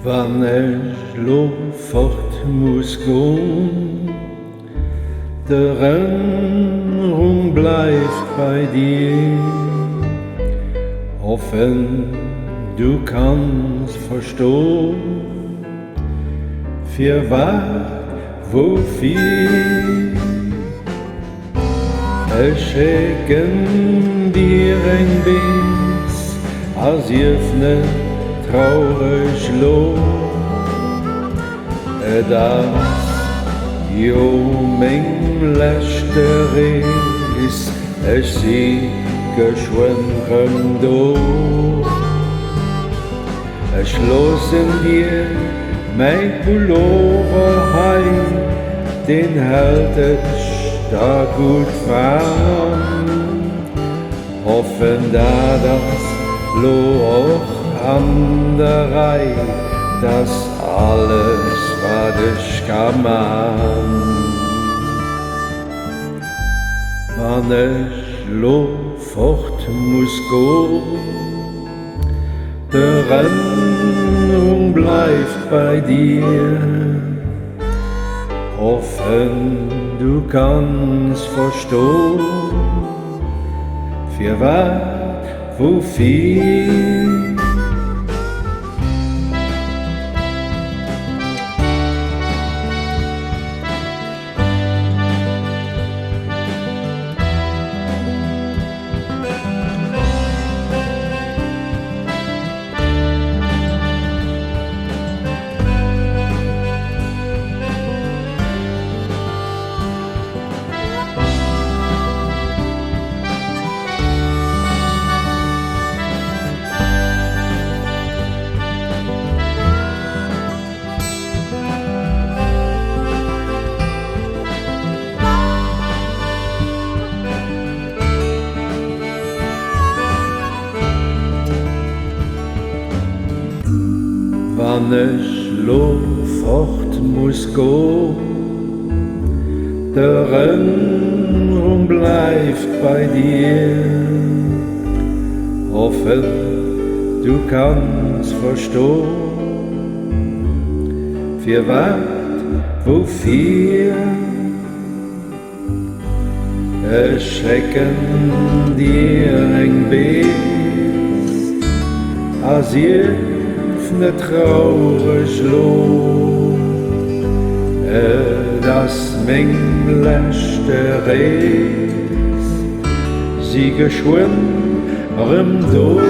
Wann ich lo fort muss gehen, der Erinnerung bleibt bei dir. Hoffen, du kannst verstehen, für was, wofür. Ich schicke dir ein Biss, als jöfne traurig lo. Das jo mein letzter ist, ich sie geschwunden do. Ich los in dir mein Pullover heim, den hält ich da gut warm. Hoffen da das lo auch an der Reihe, dass alles was ich kann machen. Wann ich lo fort muss gehen, der Erinnerung bleibt bei dir. Hoffen, du kannst verstehen, für was, wofür. Wann ich lo fort muss gehen, der Erinnerung bleibt bei dir. Hoffe, du kannst verstehen, für was, wofür. Ich schicke dir ein Biss, als ne traurig lo. Das mein letzter ist, sie geschwunden do.